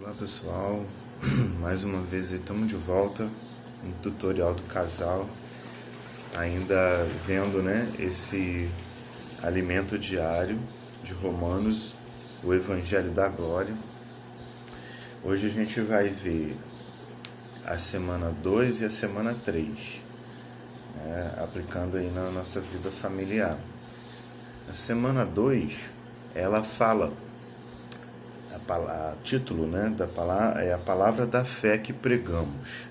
Olá pessoal, mais uma vez estamos de volta no tutorial do casal, ainda vendo, esse alimento diário de Romanos, o Evangelho da Glória. Hoje a gente vai ver a semana 2 e a semana 3, aplicando aí na nossa vida familiar. A semana 2, ela fala, o título da palavra é a palavra da fé que pregamos.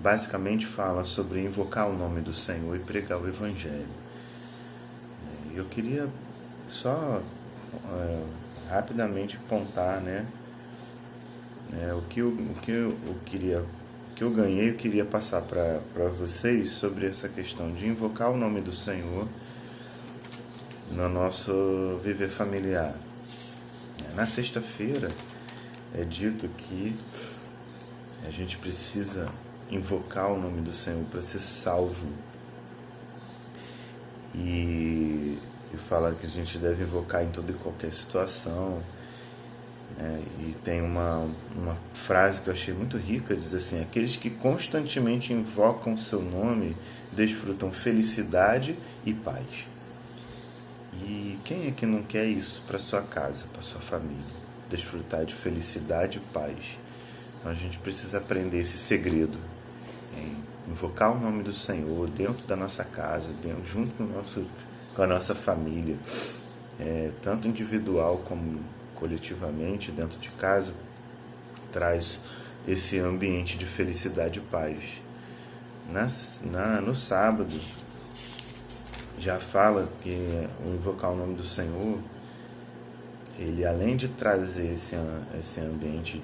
Basicamente fala sobre invocar o nome do Senhor e pregar o Evangelho. Eu queria só rapidamente apontar o que eu ganhei, eu queria passar para vocês sobre essa questão de invocar o nome do Senhor no nosso viver familiar. Na sexta-feira é dito que a gente precisa invocar o nome do Senhor para ser salvo. E fala que a gente deve invocar em toda e qualquer situação. E tem uma frase que eu achei muito rica, diz assim: aqueles que constantemente invocam o seu nome desfrutam felicidade e paz. E quem é que não quer isso para sua casa, para sua família? Desfrutar de felicidade e paz. Então a gente precisa aprender esse segredo, invocar o nome do Senhor dentro da nossa casa, junto com a nossa família, tanto individual como coletivamente, dentro de casa, traz esse ambiente de felicidade e paz. No sábado, já fala que o invocar o nome do Senhor, ele além de trazer esse ambiente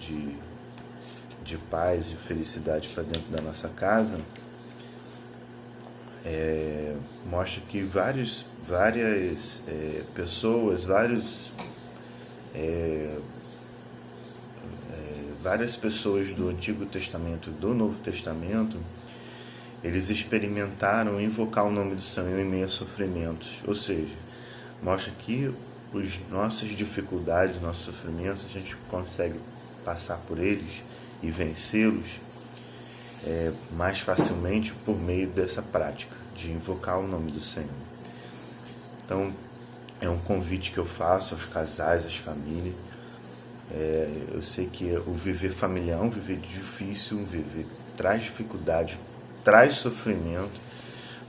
de paz e felicidade para dentro da nossa casa, mostra que várias pessoas, várias pessoas do Antigo Testamento e do Novo Testamento, eles experimentaram invocar o nome do Senhor em meio a sofrimentos. Ou seja, mostra que as nossas dificuldades, nossos sofrimentos, a gente consegue passar por eles e vencê-los mais facilmente por meio dessa prática de invocar o nome do Senhor. Então, é um convite que eu faço aos casais, às famílias. Eu sei que o viver familiar é um viver difícil, um viver traz dificuldade, traz sofrimento,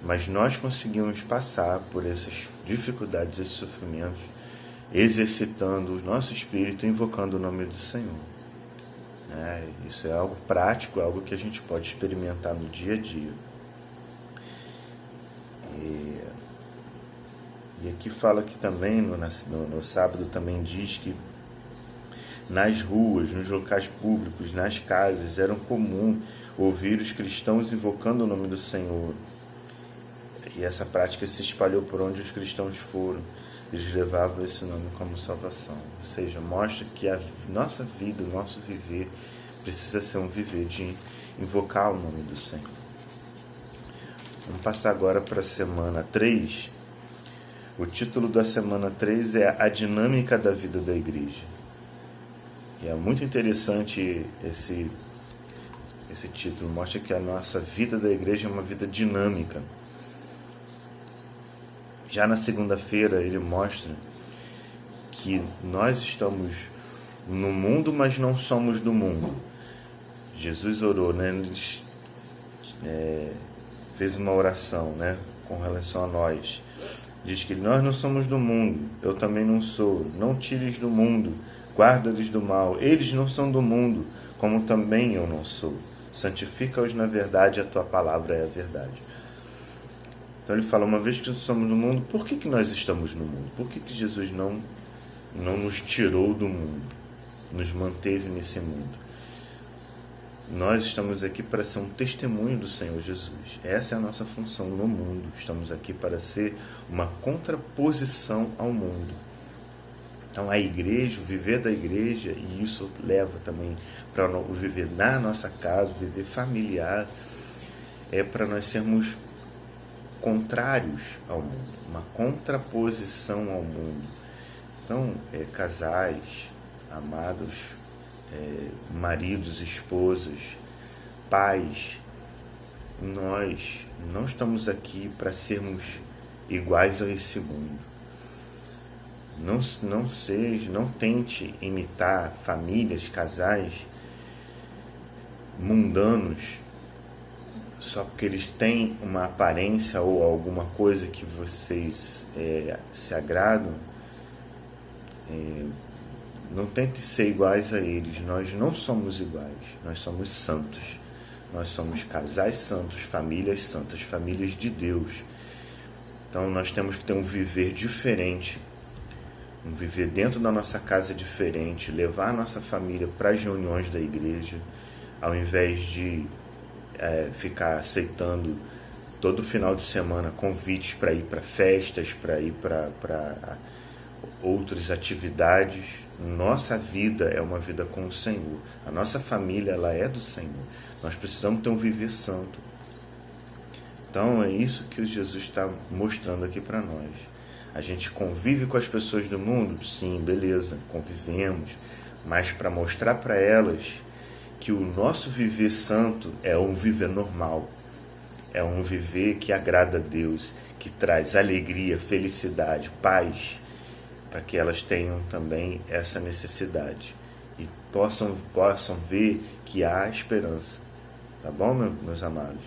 mas nós conseguimos passar por essas dificuldades, esses sofrimentos, exercitando o nosso espírito, invocando o nome do Senhor. Isso é algo prático, algo que a gente pode experimentar no dia a dia. E aqui fala que também, no sábado também diz que nas ruas, nos locais públicos, nas casas, era comum ouvir os cristãos invocando o nome do Senhor. E essa prática se espalhou por onde os cristãos foram. Eles levavam esse nome como salvação. Ou seja, mostra que a nossa vida, o nosso viver, precisa ser um viver de invocar o nome do Senhor. Vamos passar agora para a semana 3. O título da semana 3 é A Dinâmica da Vida da Igreja. E é muito interessante esse título. Mostra que a nossa vida da igreja é uma vida dinâmica. Já na segunda-feira ele mostra que nós estamos no mundo, mas não somos do mundo. Jesus orou, fez uma oração, com relação a nós. Diz que nós não somos do mundo, eu também não sou. Não tires do mundo, guarda-lhes do mal. Eles não são do mundo, como também eu não sou. Santifica-os na verdade, a tua palavra é a verdade. Então ele fala, uma vez que nós somos do mundo, por que nós estamos no mundo? Por que Jesus não nos tirou do mundo, nos manteve nesse mundo? Nós estamos aqui para ser um testemunho do Senhor Jesus. Essa é a nossa função no mundo. Estamos aqui para ser uma contraposição ao mundo. Então a igreja, o viver da igreja, e isso leva também para o viver na nossa casa, o viver familiar, é para nós sermos contrários ao mundo, uma contraposição ao mundo. Então, casais, amados, maridos, esposas, pais, nós não estamos aqui para sermos iguais a esse mundo. Não tente imitar famílias, casais mundanos só porque eles têm uma aparência ou alguma coisa que vocês se agradam. Não tente ser iguais a eles. Nós não somos iguais, nós somos santos. Nós somos casais santos, famílias santas, famílias de Deus. Então nós temos que ter um viver diferente, um viver dentro da nossa casa diferente, levar a nossa família para as reuniões da igreja, ao invés de ficar aceitando todo final de semana convites para ir para festas, para ir para outras atividades. Nossa vida é uma vida com o Senhor. A nossa família, ela é do Senhor. Nós precisamos ter um viver santo. Então é isso que o Jesus está mostrando aqui para nós. A gente convive com as pessoas do mundo? Sim, beleza, convivemos. Mas para mostrar para elas que o nosso viver santo é um viver normal. É um viver que agrada a Deus, que traz alegria, felicidade, paz, para que elas tenham também essa necessidade e possam ver que há esperança. Tá bom, meus amados?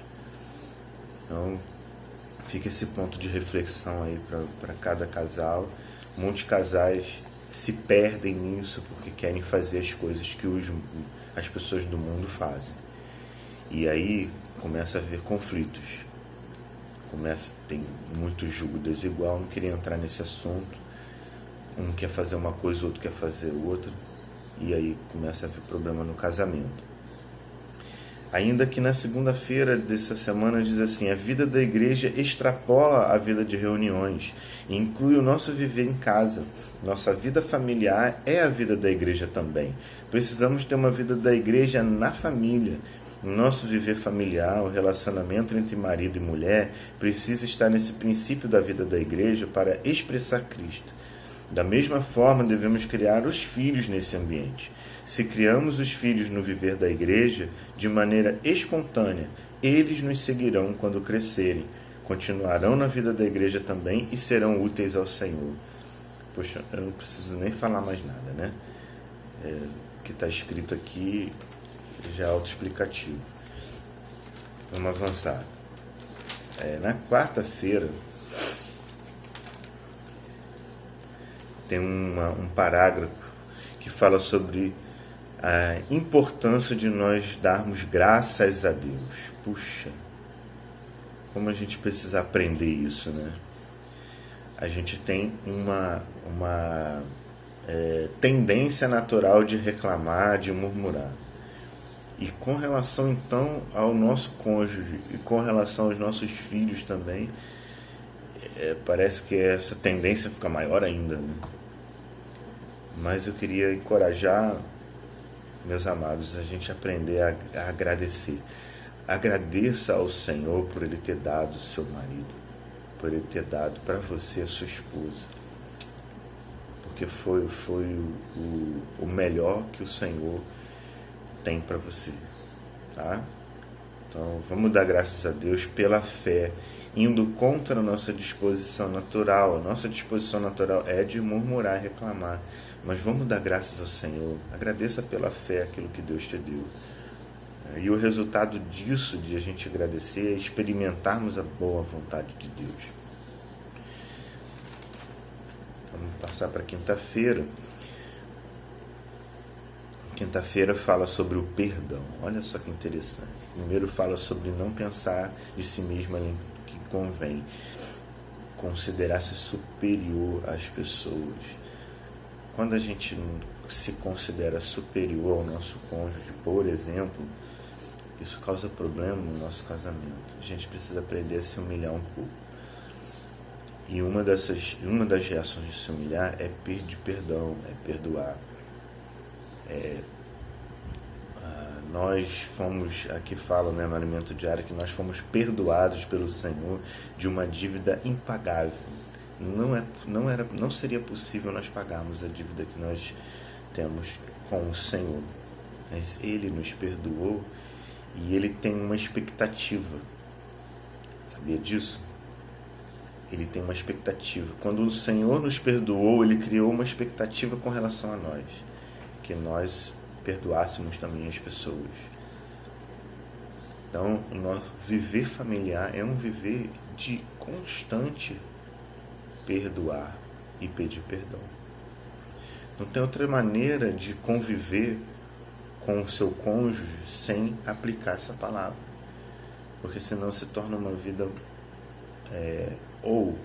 Então, fica esse ponto de reflexão aí para cada casal. Muitos casais se perdem nisso porque querem fazer as coisas que as pessoas do mundo fazem. E aí começa a haver conflitos. Tem muito julgo desigual. Não queria entrar nesse assunto. Um quer fazer uma coisa, o outro quer fazer outra. E aí começa a haver problema no casamento. Ainda que na segunda-feira dessa semana diz assim: a vida da igreja extrapola a vida de reuniões e inclui o nosso viver em casa. Nossa vida familiar é a vida da igreja também. Precisamos ter uma vida da igreja na família. O nosso viver familiar, o relacionamento entre marido e mulher, precisa estar nesse princípio da vida da igreja para expressar Cristo. Da mesma forma, devemos criar os filhos nesse ambiente. Se criamos os filhos no viver da igreja, de maneira espontânea, eles nos seguirão quando crescerem, continuarão na vida da igreja também e serão úteis ao Senhor. Poxa, eu não preciso nem falar mais nada, né? O que está escrito aqui já é autoexplicativo. Vamos avançar. Na quarta-feira, tem um parágrafo que fala sobre a importância de nós darmos graças a Deus. Puxa, como a gente precisa aprender isso, né? A gente tem uma tendência natural de reclamar, de murmurar. E com relação então ao nosso cônjuge e com relação aos nossos filhos também, parece que essa tendência fica maior ainda, né? Mas eu queria encorajar, meus amados, a gente aprender a agradecer. Agradeça ao Senhor por Ele ter dado o seu marido, por Ele ter dado para você a sua esposa, porque foi o melhor que o Senhor tem para você, tá? Então vamos dar graças a Deus pela fé, indo contra a nossa disposição natural. A nossa disposição natural é de murmurar e reclamar, mas vamos dar graças ao Senhor. Agradeça pela fé aquilo que Deus te deu. E o resultado disso, de a gente agradecer, é experimentarmos a boa vontade de Deus. Vamos passar para quinta-feira. Quinta-feira fala sobre o perdão. Olha só que interessante. Primeiro fala sobre não pensar de si mesmo além do que convém. Considerar-se superior às pessoas. Quando a gente se considera superior ao nosso cônjuge, por exemplo, isso causa problema no nosso casamento. A gente precisa aprender a se humilhar um pouco. E uma das reações de se humilhar é pedir perdão, é perdoar. Nós fomos, aqui fala, né, no Alimento Diário, que nós fomos perdoados pelo Senhor de uma dívida impagável. Não seria possível nós pagarmos a dívida que nós temos com o Senhor. mas Ele nos perdoou e Ele tem uma expectativa. Sabia disso? Ele tem uma expectativa. Quando o Senhor nos perdoou, Ele criou uma expectativa com relação a nós, que nós perdoássemos também as pessoas. Então, o nosso viver familiar é um viver de constante perdoar e pedir perdão. Não tem outra maneira de conviver com o seu cônjuge sem aplicar essa palavra, porque senão se torna uma vida ou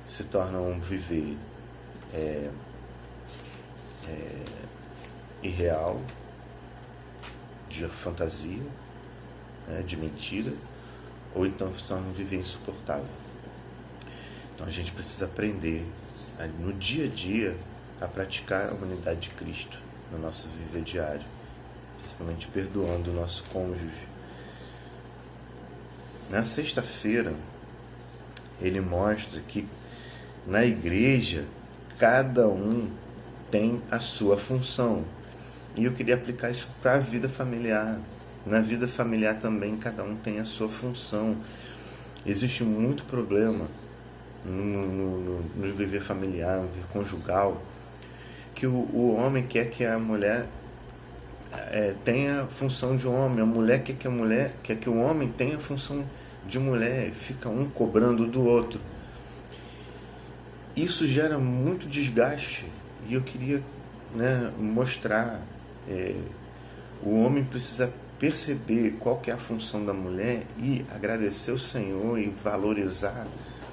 se torna um viver irreal, de fantasia, de mentira, ou então se torna um viver insuportável. Então a gente precisa aprender no dia a dia a praticar a unidade de Cristo no nosso viver diário, principalmente perdoando o nosso cônjuge. Na sexta-feira, ele mostra que na igreja cada um tem a sua função. E eu queria aplicar isso para a vida familiar. Na vida familiar também cada um tem a sua função. Existe muito problema no viver familiar, no viver conjugal, que o homem quer que a mulher tenha a função de homem, a mulher quer que o homem tenha a função de mulher, fica um cobrando do outro. Isso gera muito desgaste e eu queria mostrar, o homem precisa perceber qual que é a função da mulher e agradecer o Senhor e valorizar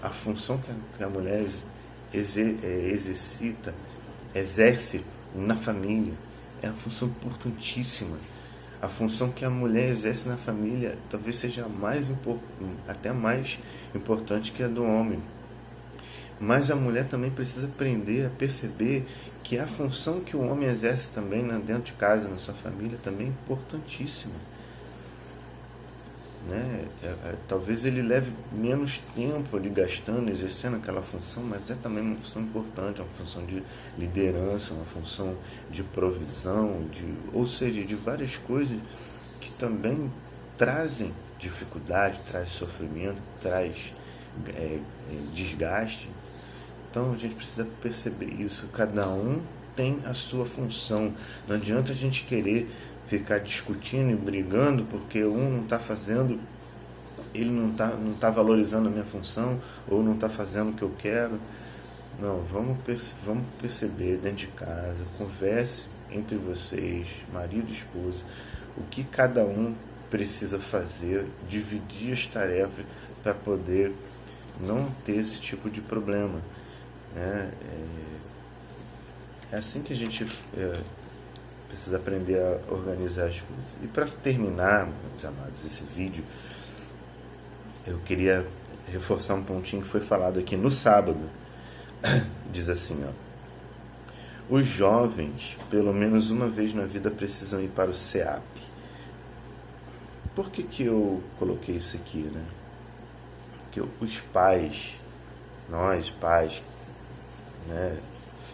a função que a mulher exerce na família. É uma função importantíssima. A função que a mulher exerce na família talvez seja até mais importante que a do homem. Mas a mulher também precisa aprender a perceber que a função que o homem exerce também dentro de casa, na sua família, também é importantíssima. Talvez ele leve menos tempo ali gastando, exercendo aquela função, mas é também uma função importante, uma função de liderança, uma função de provisão, ou seja, de várias coisas que também trazem dificuldade, traz sofrimento, traz desgaste. Então a gente precisa perceber isso, cada um tem a sua função. Não adianta a gente querer ficar discutindo e brigando porque um não está fazendo, ele não tá valorizando a minha função, ou não está fazendo o que eu quero. Não, vamos perceber dentro de casa, converse entre vocês, marido e esposa, o que cada um precisa fazer, dividir as tarefas para poder não ter esse tipo de problema. É assim que a gente precisa aprender a organizar as coisas. E para terminar, meus amados, esse vídeo, eu queria reforçar um pontinho que foi falado aqui no sábado. Diz assim, os jovens, pelo menos uma vez na vida, precisam ir para o SEAP. Por que eu coloquei isso aqui, Porque os pais, nós pais,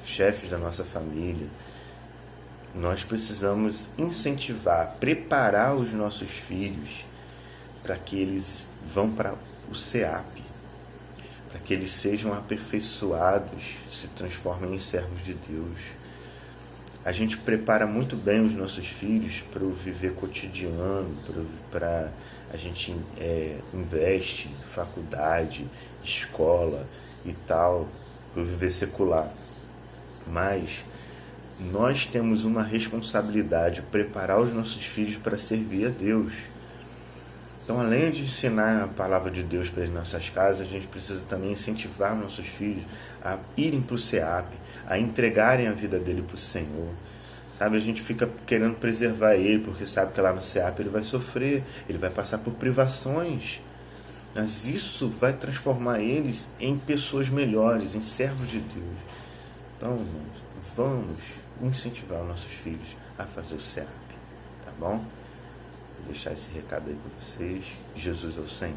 chefes da nossa família, nós precisamos incentivar, preparar os nossos filhos para que eles vão para o SEAP, para que eles sejam aperfeiçoados, se transformem em servos de Deus. A gente prepara muito bem os nossos filhos para o viver cotidiano, a gente investe em faculdade, escola e tal, para o viver secular. Mas nós temos uma responsabilidade, preparar os nossos filhos para servir a Deus. Então, além de ensinar a palavra de Deus para as nossas casas, a gente precisa também incentivar nossos filhos a irem para o SEAP, a entregarem a vida dele para o Senhor. Sabe, a gente fica querendo preservar ele, porque sabe que lá no SEAP ele vai sofrer, ele vai passar por privações. Mas isso vai transformar eles em pessoas melhores, em servos de Deus. Então, irmãos, vamos incentivar os nossos filhos a fazer o SEAP, tá bom? Vou deixar esse recado aí para vocês. Jesus é o Senhor.